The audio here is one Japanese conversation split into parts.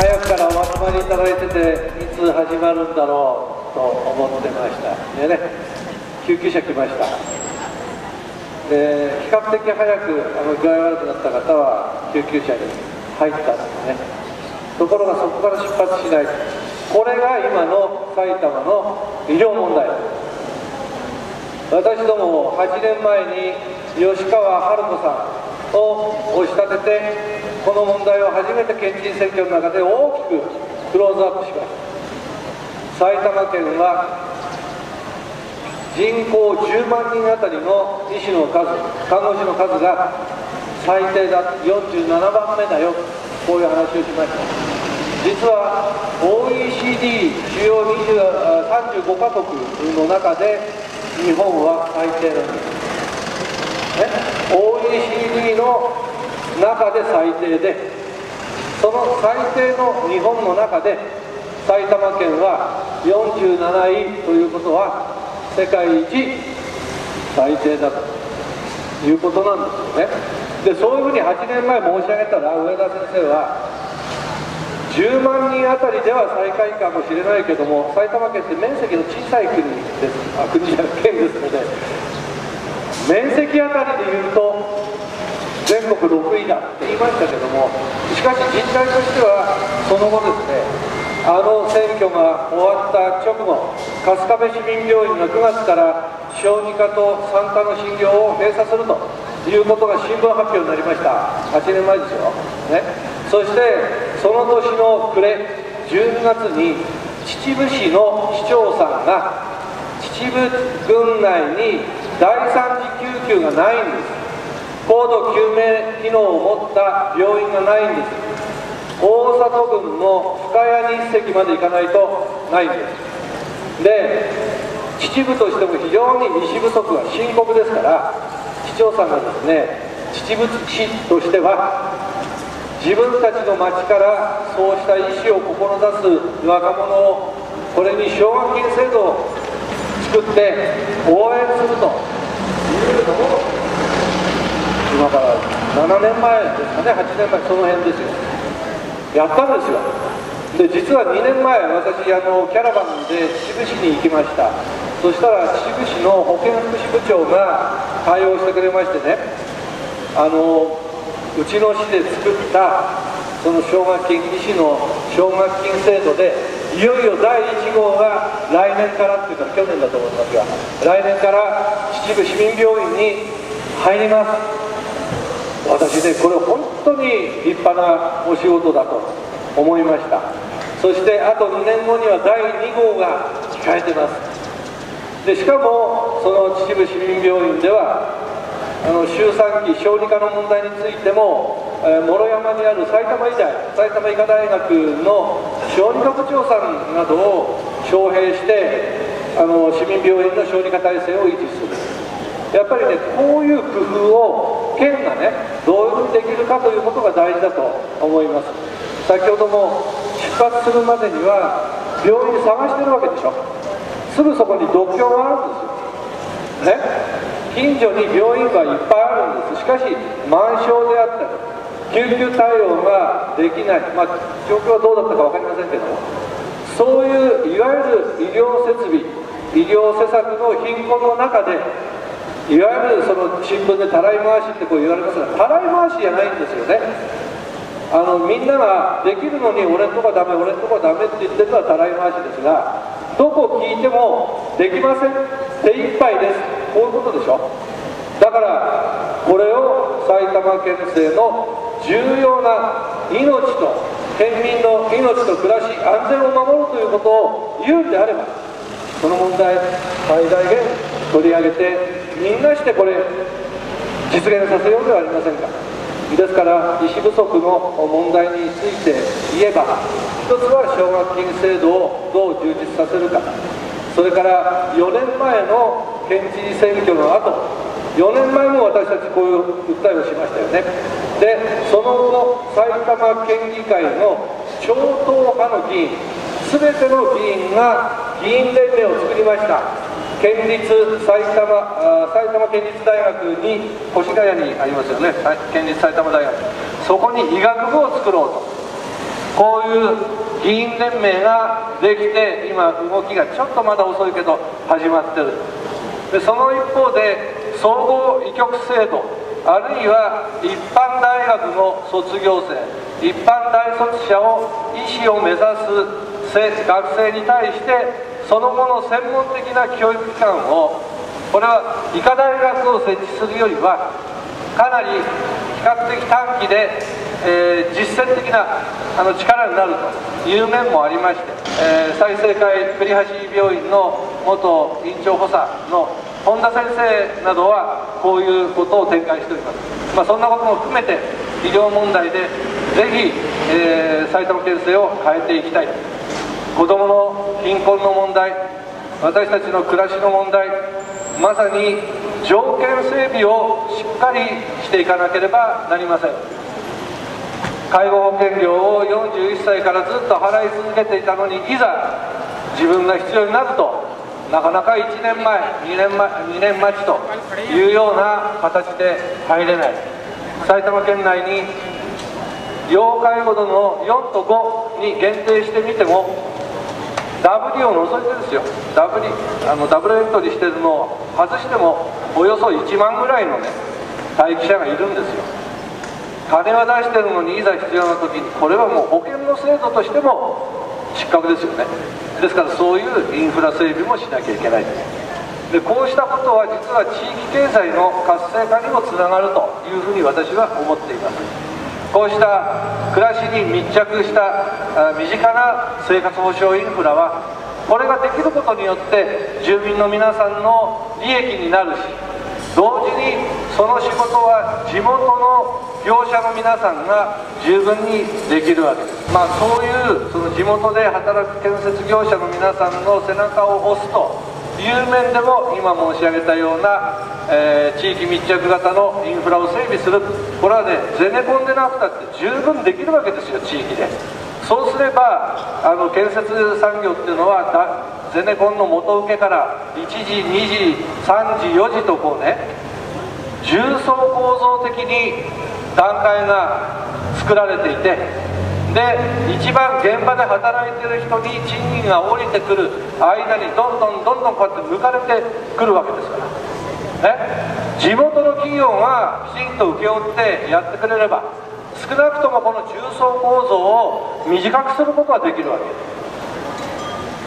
早くからお集まりいただいてて、いつ始まるんだろうと思ってました。でね、救急車来ました。で、比較的早く具合悪くなった方は救急車に入ったんですね。ところがそこから出発しない。これが今の埼玉の医療問題。私ども8年前に吉川春子さんを押し立てて、この問題を初めて県知事選挙の中で大きくクローズアップしました。埼玉県は人口10万人あたりの医師の数、看護師の数が最低だ、47番目だよ、こういう話をしました。実は OECD 主要35カ国の中で日本は最低なんです、ね、OECD の中で最低で、その最低の日本の中で埼玉県は47位ということは世界一最低だということなんですよね。で、そういうふうに8年前申し上げたら、上田先生は10万人あたりでは最下位かもしれないけども、埼玉県って面積の小さい国です、県ですので、面積あたりでいうと全国6位だって言いましたけども、しかし実態としてはその後ですね、選挙が終わった直後、春日部市民病院が9月から小児科と産科の診療を閉鎖するということが新聞発表になりました。8年前ですよ、ね、そしてその年の暮れ12月に秩父市の市長さんが、秩父郡内に第3次救急がないんです。高度救命機能を持った病院がないんです。大里郡の深谷に1隻まで行かないとないんです。で、秩父としても非常に医師不足が深刻ですから、市長さんがですね、秩父市としては自分たちの町からそうした医師を志す若者を、これに奨学金制度を作って応援するというのを、今から7年前ですかね、8年前、その辺ですよ、やったんですよ。で、実は2年前、私キャラバンで秩父市に行きました。そしたら秩父市の保健福祉部長が対応してくれましてね、うちの市で作ったその奨学金、医師の奨学金制度で、いよいよ第1号が来年からっていうか去年だと思いますが、来年から秩父市民病院に入ります。私ね、これ本当に立派なお仕事だと思いました。そしてあと2年後には第2号が控えてます。で、しかもその秩父市民病院では周産期小児科の問題についても、諸山にある埼玉医科大学の小児科部長さんなどを招聘して市民病院の小児科体制を維持する。やっぱりね、こういう工夫を県がね、どういうふうにできるかということが大事だと思います。先ほども出発するまでには病院探してるわけでしょ。すぐそこに独協があるんですよね。近所に病院はいっぱいあるんです。しかし満床であったり救急対応ができない、状況はどうだったか分かりませんけども、そういういわゆる医療設備、医療施策の貧困の中で、いわゆるその新聞でたらい回しってこう言われますが、たらい回しじゃないんですよね。みんなができるのに俺んとこダメ、俺んとこダメって言ってるのはたらい回しですが、どこ聞いてもできません、手一杯です、こういうことでしょ。だからこれを埼玉県政の重要な命と県民の命と暮らし安全を守るということを言うんであれば、この問題最大限取り上げて、みんなしてこれ実現させようではありませんか。ですから医師不足の問題について言えば、一つは奨学金制度をどう充実させるか、それから4年前の県知事選挙の後、4年前も私たちこういう訴えをしましたよね。で、その後埼玉県議会の超党派の議員、全ての議員が議員連盟を作りました。埼玉県立大学に越谷にありますよね、県立埼玉大学、そこに医学部を作ろうと。こういう議員連盟ができて、今動きがちょっとまだ遅いけど始まってる。でその一方で総合医局制度、あるいは一般大学の卒業生、一般大卒者を医師を目指す学生に対してその後の専門的な教育機関を、これは医科大学を設置するよりはかなり比較的短期で、実践的な力になるという面もありまして、済生会栗橋病院の元院長補佐の本田先生などはこういうことを展開しております。そんなことも含めて医療問題でぜひ、埼玉県政を変えていきたい。子どもの貧困の問題、私たちの暮らしの問題、まさに条件整備をしっかりしていかなければなりません。介護保険料を41歳からずっと払い続けていたのに、いざ自分が必要になるとなかなか1年前、2年待ちというような形で入れない。埼玉県内に要介護度の4と5に限定してみても、ダブリを除いてですよ、ダブルエントリーしてるのを外してもおよそ1万ぐらいのね待機者がいるんですよ。金は出してるのに、いざ必要な時に、これはもう保険の制度としても失格ですよね。ですからそういうインフラ整備もしなきゃいけない。でこうしたことは実は地域経済の活性化にもつながるというふうに私は思っています。こうした暮らしに密着した身近な生活保障インフラは、これができることによって住民の皆さんの利益になるし、同時にその仕事は地元の業者の皆さんが十分にできるわけです。そういうその地元で働く建設業者の皆さんの背中を押すという面でも、今申し上げたような、地域密着型のインフラを整備する、これはねゼネコンでなくたって十分できるわけですよ、地域で。そうすれば建設産業っていうのはゼネコンの元請けから1時2時3時4時とこうね、重層構造的に段階が作られていて、で一番現場で働いてる人に賃金が下りてくる間にどんどんこうやって抜かれてくるわけですからね。地元の企業がきちんと請け負ってやってくれれば、少なくともこの重層構造を短くすることができるわけで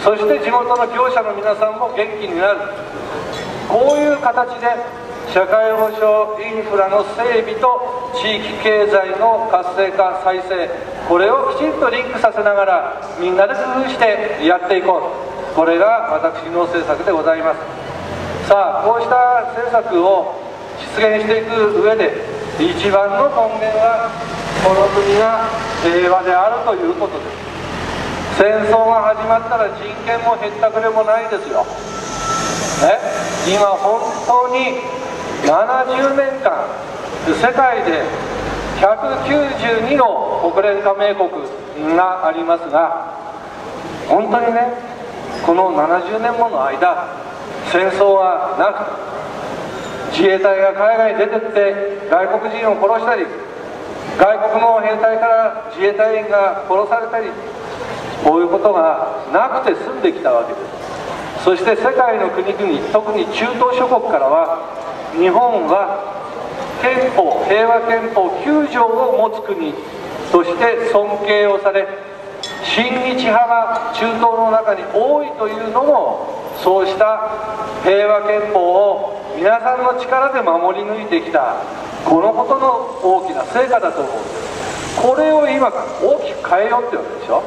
す。そして地元の業者の皆さんも元気になる。こういう形で社会保障インフラの整備と地域経済の活性化再生、これをきちんとリンクさせながらみんなで工夫してやっていこう、これが私の政策でございます。さあこうした政策を実現していく上で一番の根源は、この国が平和であるということです。戦争が始まったら人権もへったくれもないですよ、今本当に70年間世界で192の国連加盟国がありますが、本当にねこの70年もの間戦争はなく、自衛隊が海外に出てって外国人を殺したり、外国の兵隊から自衛隊員が殺されたり、こういうことがなくて済んできたわけです。そして世界の国々、特に中東諸国からは、日本は憲法、平和憲法9条を持つ国として尊敬をされ、親日派が中東の中に多いというのも、そうした平和憲法を皆さんの力で守り抜いてきた、このことの大きな成果だと思うんです。これを今大きく変えようってわけでしょ。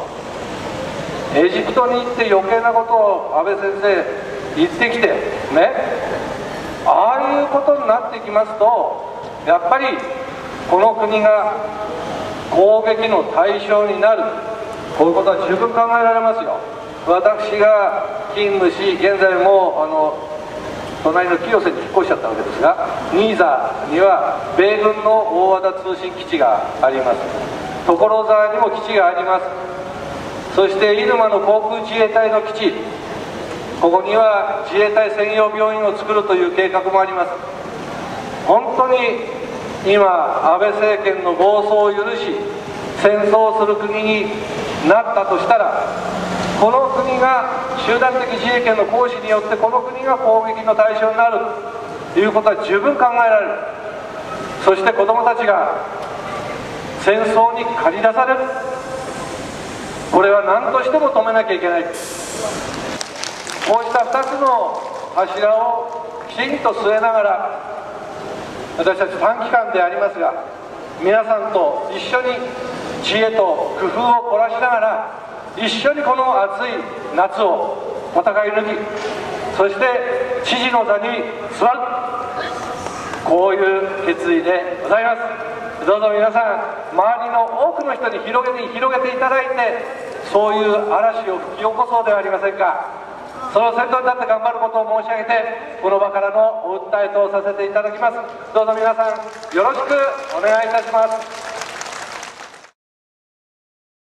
エジプトに行って余計なことを安倍先生言ってきてね、ああいうことになってきますと、やっぱりこの国が攻撃の対象になる、こういうことは十分考えられますよ。私が勤務し、現在も隣の清瀬に引っ越しちゃったわけですが、新座には米軍の大和田通信基地があります。所沢にも基地があります。そして入間の航空自衛隊の基地、ここには自衛隊専用病院を作るという計画もあります。本当に今安倍政権の暴走を許し、戦争をする国になったとしたら、この国が集団的自衛権の行使によってこの国が攻撃の対象になるということは十分考えられる。そして子どもたちが戦争に駆り出される。これは何としても止めなきゃいけない。こうした2つの柱をきちんと据えながら、私たち短期間でありますが、皆さんと一緒に知恵と工夫を凝らしながら、一緒にこの暑い夏を戦い抜き、そして知事の座に座る、こういう決意でございます。どうぞ皆さん、周りの多くの人に広げていただいて、そういう嵐を吹き起こそうではありませんか。その先頭に立って頑張ることを申し上げて、この場からのお訴えとさせていただきます。どうぞ皆さんよろしくお願いいたします。